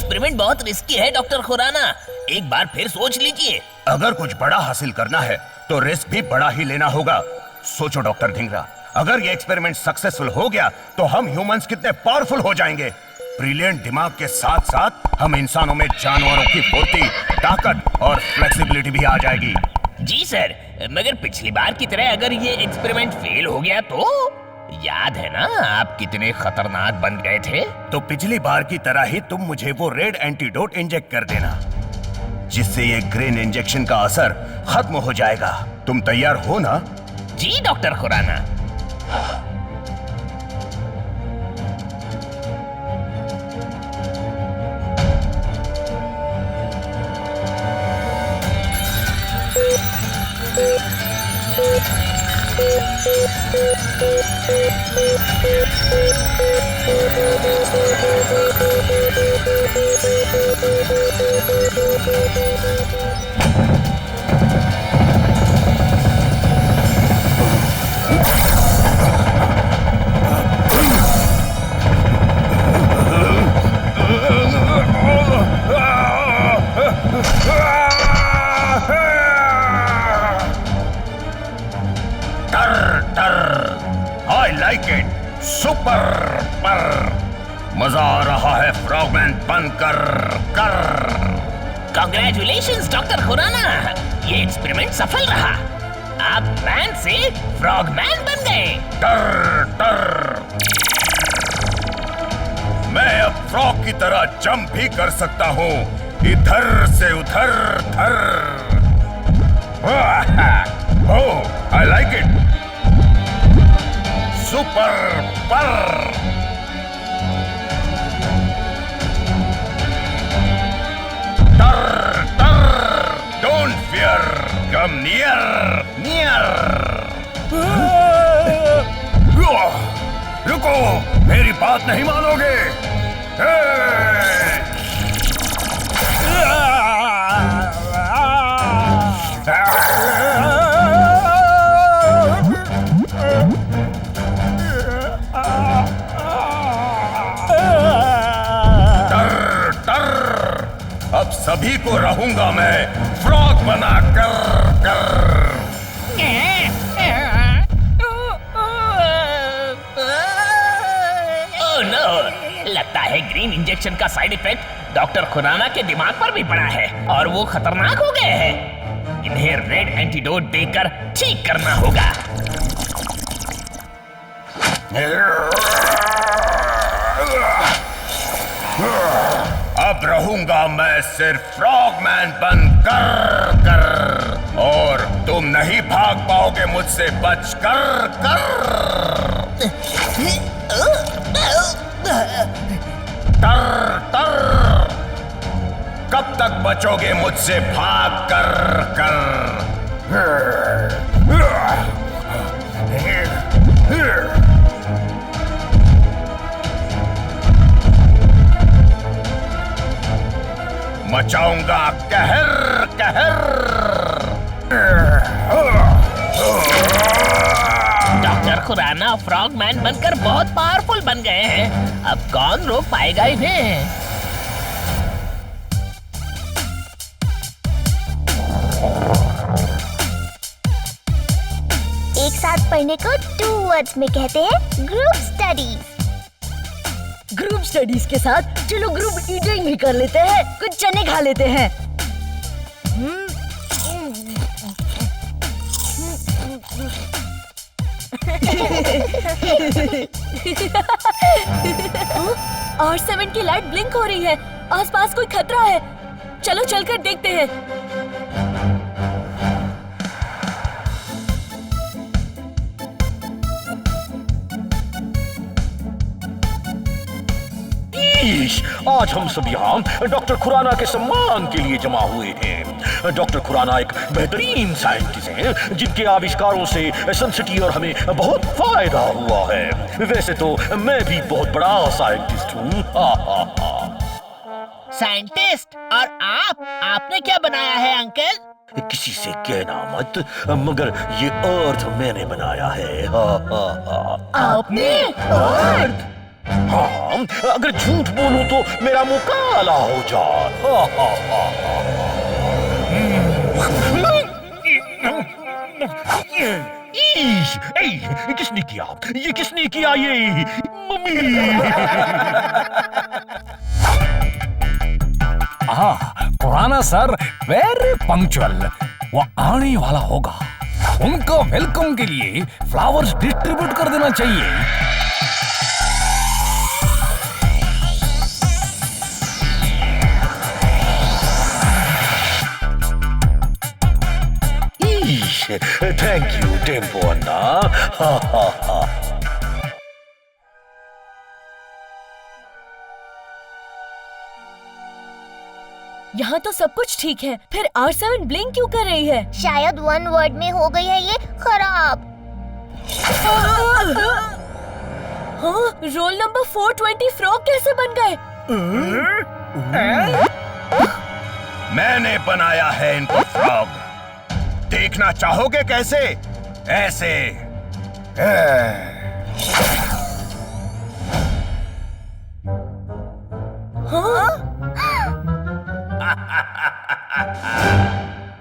Experiment बहुत risky है doctor Khurana, एक बार फिर सोच लीजिए। अगर कुछ बड़ा हासिल करना है तो रिस्क भी बड़ा ही लेना होगा। सोचो डॉक्टर धिंगरा, अगर ये एक्सपेरिमेंट सक्सेसफुल हो गया तो हम ह्यूमंस कितने पावरफुल हो जाएंगे। ब्रिलियंट दिमाग के साथ साथ हम इंसानों में जानवरों की फुर्ती, ताकत और फ्लेक्सिबिलिटी भी आ जाएगी। जी सर, मगर पिछली बार की तरह अगर ये एक्सपेरिमेंट फेल हो गया तो? याद है ना आप कितने खतरनाक बन गए थे? तो पिछली बार की तरह ही तुम मुझे वो रेड एंटीडोट इंजेक्ट कर देना, जिससे ये ग्रीन इंजेक्शन का असर खत्म हो जाएगा। तुम तैयार हो ना? जी डॉक्टर खुराना। सुपर पर मजा आ रहा है फ्रॉगमैन बनकर कर। कांग्रेचुलेशंस डॉक्टर खुराना, ये एक्सपेरिमेंट सफल रहा। आप मैन से फ्रॉगमैन बन गए। टर टर। मैं अब फ्रॉग की तरह जंप भी कर सकता हूँ, इधर से उधर धर। ओह, आई लाइक इट। सुपर पर। टर टर। Don't fear, come near near. रुको, मेरी बात नहीं मानोगे। अब सभी को रहूंगा मैं फ्रॉग बना कर कर। ओह नो, लगता है ग्रीन इंजेक्शन का साइड इफेक्ट डॉक्टर खुराना के दिमाग पर भी पड़ा है और वो खतरनाक हो गए हैं। इन्हें रेड एंटीडोट देकर ठीक करना होगा। अब रहूंगा मैं सिर्फ फ्रॉगमैन बन कर कर, और तुम नहीं भाग पाओगे मुझसे बच कर कर। टर टर। कब तक बचोगे मुझसे भाग कर कर? मचाऊंगा कहर कहर। डॉक्टर खुराना फ्रॉगमैन बनकर बहुत पावरफुल बन गए हैं। अब कौन रोक पाएगा इन्हें? एक साथ पढ़ने को 2 वर्ड्स में कहते हैं ग्रुप स्टडीज। ग्रुप स्टडीज के साथ चलो ग्रुप ईटिंग भी कर लेते हैं, कुछ चने खा लेते हैं। R7 की लाइट ब्लिंक हो रही है, आसपास कोई खतरा है। चलो चलकर देखते हैं। आज हम सब यहाँ डॉक्टर खुराना के सम्मान के लिए जमा हुए हैं। डॉक्टर खुराना एक बेहतरीन साइंटिस्ट हैं, जिनके आविष्कारों से सनसिटी और हमें बहुत फायदा हुआ है। वैसे तो मैं भी बहुत बड़ा साइंटिस्ट हूँ। साइंटिस्ट? और आपने क्या बनाया है अंकल? किसी से कहना मत, मगर ये अर्थ मैंने बनाया है। आपने? अर्थ? हाँ, अगर झूठ बोलूं तो मेरा मुंह काला हो जाए। किसने किया? ये किसने किया? ये mummy. Khurana sir very punctual, वो आने वाला होगा। उनका वेलकम के लिए फ्लावर्स डिस्ट्रीब्यूट कर देना चाहिए। थैंक यू टेम्पो अन्ना। यहाँ तो सब कुछ ठीक है, फिर R7 ब्लिंक क्यों कर रही है? शायद वन वर्ड में हो गई है ये खराब। हाँ, रोल नंबर 420 फ्रॉग कैसे बन गए? मैंने बनाया है इनको फ्रॉग। देखना चाहोगे कैसे? ऐसे।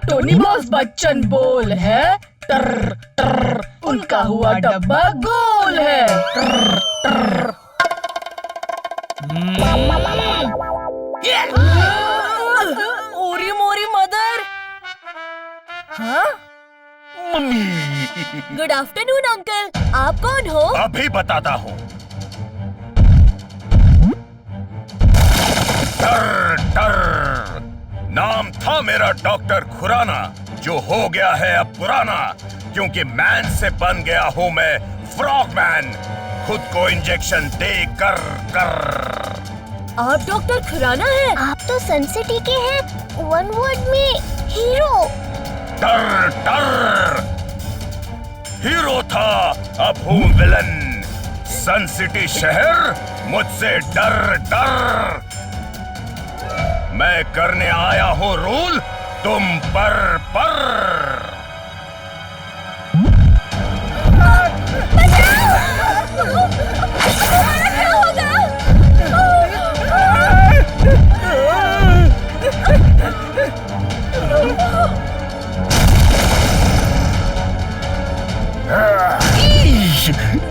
टोनी बॉस बच्चन बोल है, टर टर, उनका हुआ डब्बा गोल है। टर टर। ओरी मोरी मदर। हाँ? मम्मी। गुड आफ्टरनून अंकल, आप कौन हो? अभी बताता हूँ। टर टर, नाम था मेरा डॉक्टर खुराना, जो हो गया है अब पुराना, क्योंकि मैन से बन गया हूँ मैं फ्रॉग मैन, खुद को इंजेक्शन दे कर कर। आप डॉक्टर खुराना हैं? आप तो सन सिटी के हैं, वन वर्ड में हीरो। टर टर, हीरो था अब हूँ विलन। सन सिटी शहर मुझसे डर डर। मैं करने आया हूँ रूल तुम पर।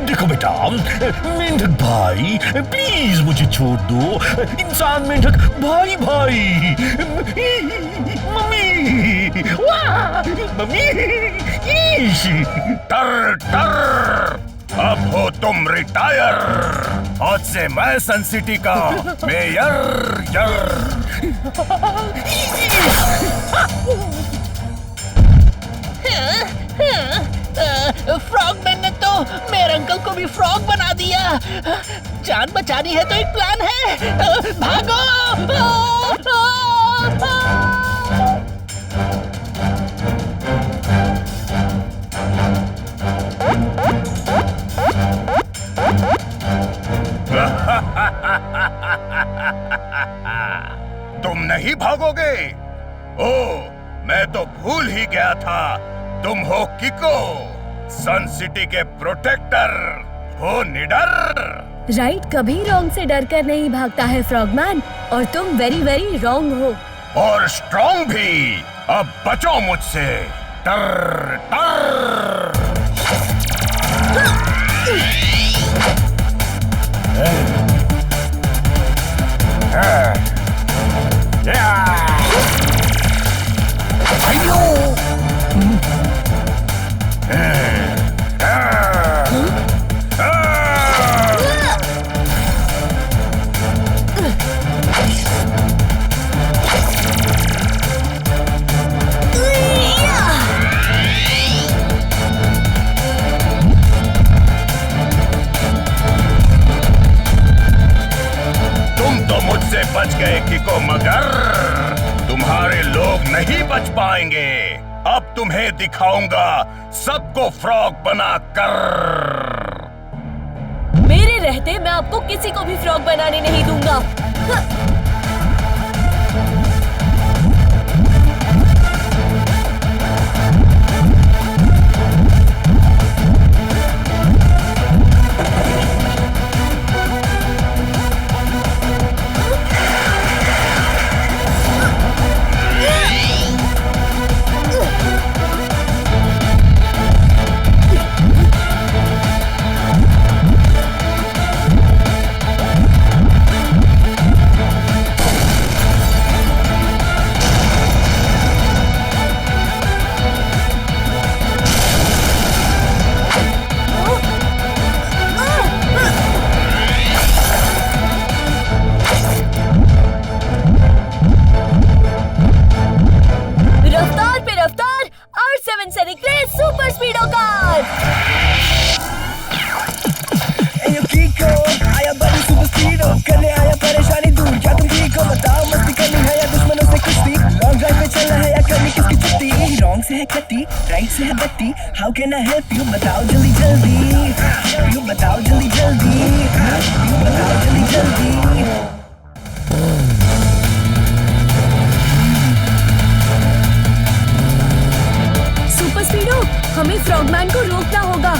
देखो बेटा, मेंढक भाई प्लीज मुझे छोड़ दो। इंसान मेंढक भाई भाई। मम्मी, वाह मम्मी। टर टर, अब हो तुम रिटायर। आज से मैं सन सिटी का मेयर यर। फ्रॉगमैन ने तो मेरे अंकल को भी फ्रॉग बना दिया। जान बचानी है तो एक प्लान है। भागो! तुम नहीं भागोगे? ओ, मैं तो भूल ही गया था, तुम हो किको, सन सिटी के प्रोटेक्टर हो निडर। राइट, कभी रॉन्ग से डर कर नहीं भागता है फ्रॉगमैन, और तुम वेरी वेरी रॉन्ग हो। और स्ट्रॉन्ग भी। अब बचो मुझसे। टर टर। बच गए किको, मगर तुम्हारे लोग नहीं बच पाएंगे। अब तुम्हें दिखाऊंगा सबको फ्रॉग बनाकर। मेरे रहते मैं आपको किसी को भी फ्रॉग बनाने नहीं दूंगा। से है बत्ती, how can I help you, बताओ जल्दी जल्दी, यू बताओ जल्दी जल्दी, यू बताओ जल्दी जल्दी। सुपर स्पीडो, हमें फ्रॉगमैन को रोकना होगा।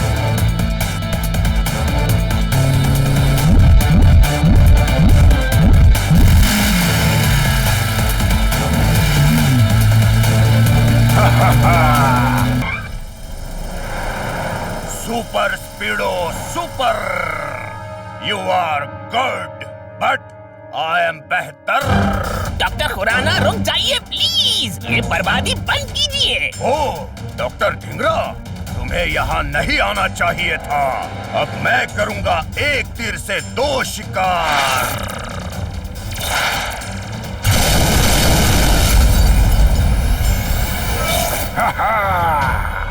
Super Speedo super, you are good but I am बेहतर। डॉक्टर खुराना रुक जाइए प्लीज, ये बर्बादी बंद कीजिए। ओ डॉक्टर धिंगरा, तुम्हें यहाँ नहीं आना चाहिए था। अब मैं करूंगा एक तीर से दो शिकार।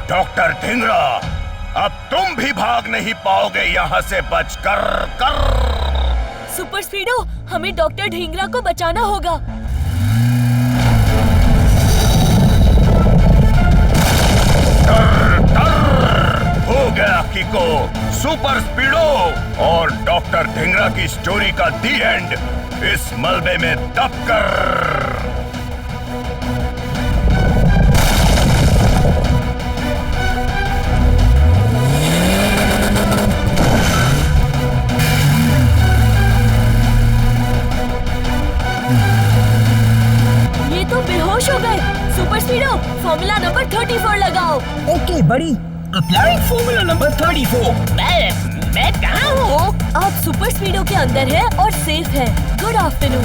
डॉक्टर धिंगरा, अब तुम भी भाग नहीं पाओगे यहाँ से बचकर कर। सुपर स्पीडो, हमें डॉक्टर ढींगरा को बचाना होगा। हो गया किको, सुपर स्पीडो और डॉक्टर धिंगरा की स्टोरी का दी एंड इस मलबे में दबकर। ये तो बेहोश हो गए। सुपर स्पीडो, फॉर्मूला नंबर 34 लगाओ। ओके बड़ी, अप्लाई फॉर्मूला नंबर 34। मैं कहाँ हूँ? आप सुपर स्पीडो के अंदर है और सेफ है। Good afternoon.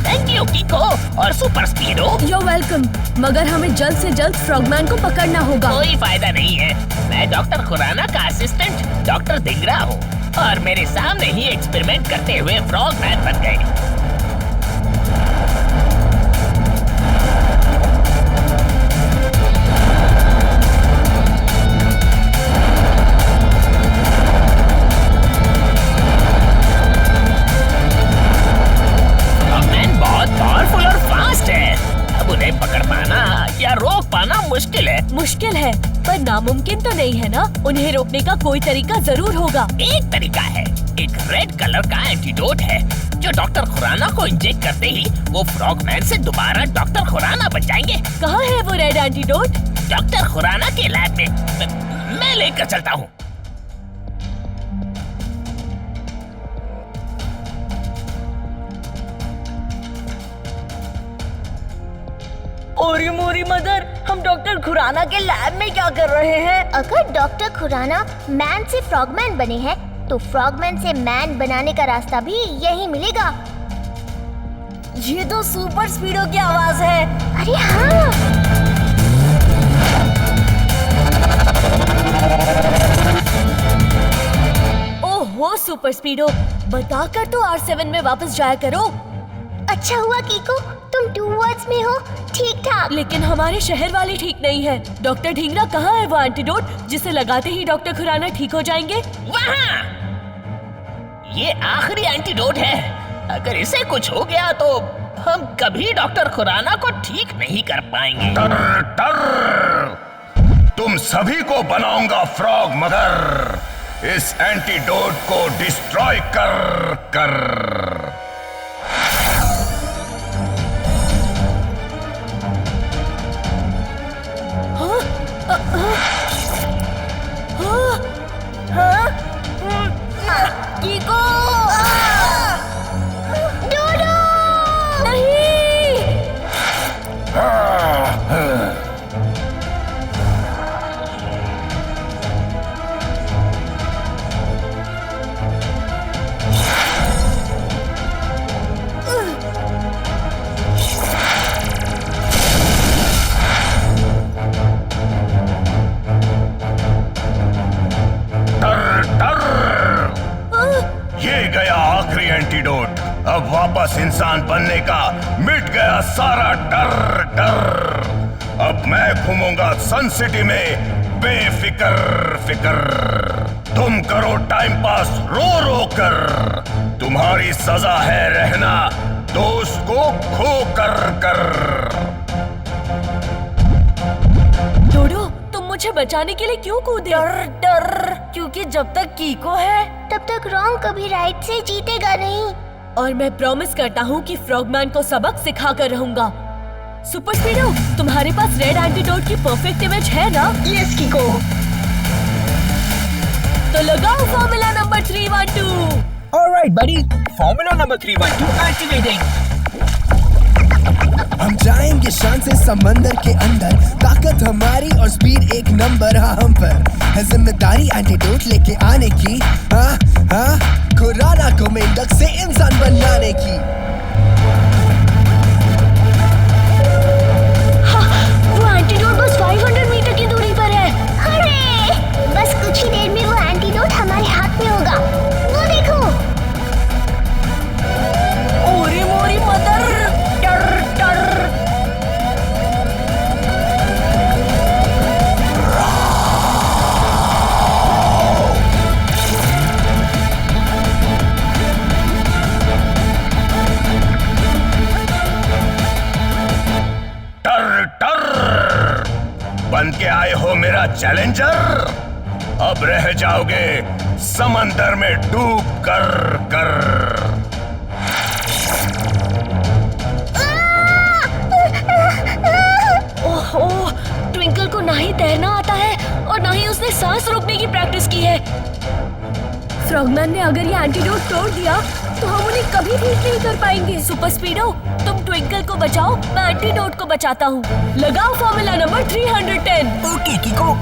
थैंक यू किको और सुपर स्पीडो। You're welcome, मगर हमें जल्द से जल्द फ्रॉगमैन को पकड़ना होगा। कोई फायदा नहीं है, मैं डॉक्टर खुराना का असिस्टेंट डॉक्टर धिंगरा हूँ और मेरे सामने ही एक्सपेरिमेंट करते हुए फ्रॉगमैन बन गए। पावरफुल और फास्ट है, अब उन्हें पकड़ पाना या रोक पाना मुश्किल है। मुश्किल है पर नामुमकिन तो नहीं है ना। उन्हें रोकने का कोई तरीका जरूर होगा। एक तरीका है, एक रेड कलर का एंटीडोट है जो डॉक्टर खुराना को इंजेक्ट करते ही वो फ्रॉगमैन से दोबारा डॉक्टर खुराना बन जाएंगे। कहाँ है वो रेड एंटीडोट? डॉक्टर खुराना के लैब में, मैं लेकर चलता हूँ। ओरी मोरी मदर, हम डॉक्टर खुराना के लैब में क्या कर रहे हैं? अगर डॉक्टर खुराना मैन से फ्रॉगमैन बने हैं तो फ्रॉगमैन से मैन बनाने का रास्ता भी यही मिलेगा। ये तो सुपर स्पीडो की आवाज है। अरे हाँ, ओहो सुपर स्पीडो, बताकर तो R7 में वापस जाया करो। अच्छा हुआ कीको, तुम 2 वर्ड्स में हो, ठीक ठाक। लेकिन हमारे शहर वाले ठीक नहीं है। डॉक्टर ढींगरा कहाँ है वो एंटीडोट जिसे लगाते ही डॉक्टर खुराना ठीक हो जाएंगे? वहाँ, ये आखिरी एंटीडोट है। अगर इसे कुछ हो गया तो हम कभी डॉक्टर खुराना को ठीक नहीं कर पाएंगे। टर टर, तुम सभी को बनाऊंगा फ्रॉग मगर इस एंटीडोट को डिस्ट्रॉय कर कर। कीको! डोडो! नहीं! ये गया आखिरी एंटीडोट। अब वापस इंसान बनने का मिट गया सारा डर डर। अब मैं घूमूंगा सन सिटी में बेफिक्र फिक्र। तुम करो टाइम पास रो रो कर। तुम्हारी सजा है रहना दोस्त को खो कर कर। डोडो, तुम मुझे बचाने के लिए क्यों कूदे? डर डर, क्योंकि जब तक कीको है तब तक रॉन्ग कभी राइट से जीतेगा नहीं। और मैं प्रॉमिस करता हूँ कि फ्रॉगमैन को सबक सिखा कर रहूंगा। सुपर स्पीडो, तुम्हारे पास रेड एंटीडोट की परफेक्ट इमेज है ना? यस कीको। तो लगाओ formula number 312। Alright, buddy. Formula number 312 activating. हम जाएंगे शान से समंदर के अंदर, ताकत हमारी और स्पीड एक नंबर। हाँ हम पर है जिम्मेदारी एंटीडोट लेके आने की। हाँ हाँ, खुराना को मेंढक से इंसान बनाने की। हाँ, वो एंटीडोट बस 500 मीटर की दूरी पर है। अरे, बस कुछ ही देर में वो एंटीडोट हमारे हाथ में होगा। वो देखो। ओरी मोरी मदर, डर डर। टर टर, बन के आए हो मेरा चैलेंजर, अब रह जाओगे समंदर में डूब कर कर। ओहो, ट्विंकल को ना ही तैरना आता है और ना ही उसने सांस रोकने की प्रैक्टिस की है। फ्रॉगमैन ने अगर ये एंटीडोट तोड़ दिया तो हम उन्हें कभी ठीक नहीं कर पाएंगे। सुपर स्पीडो, तुम ट्विंकल को बचाओ, मैं एंटीडोट को बचाता हूँ। लगाओ फॉर्मूला नंबर 310। ओके कीको।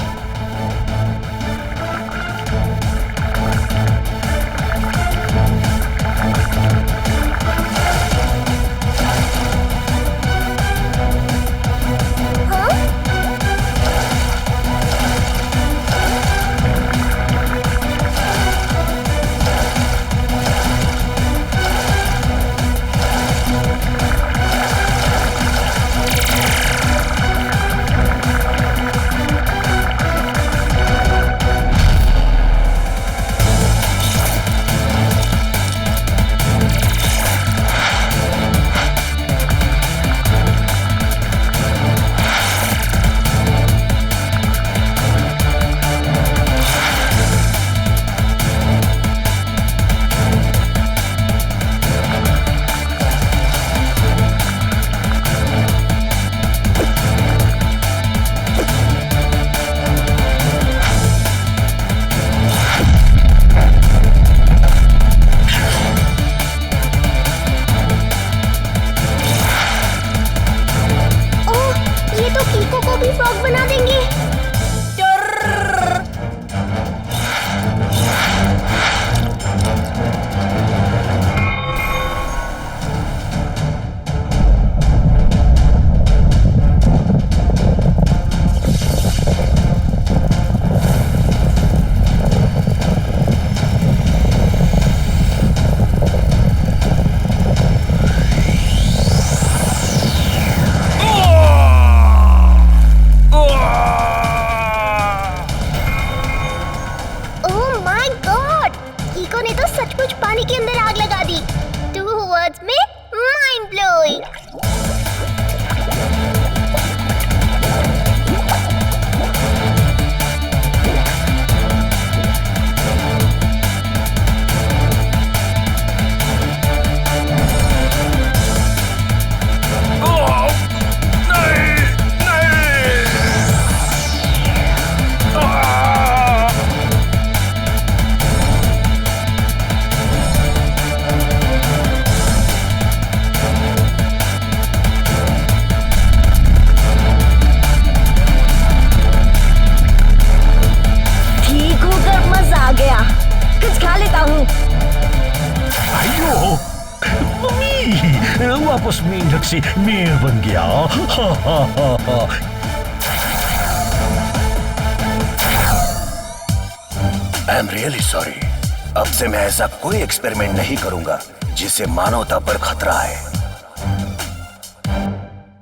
वापस मेंढक से मेयर बन गया। I am really sorry. अब से मैं ऐसा कोई एक्सपेरिमेंट नहीं करूंगा जिससे मानवता पर खतरा है।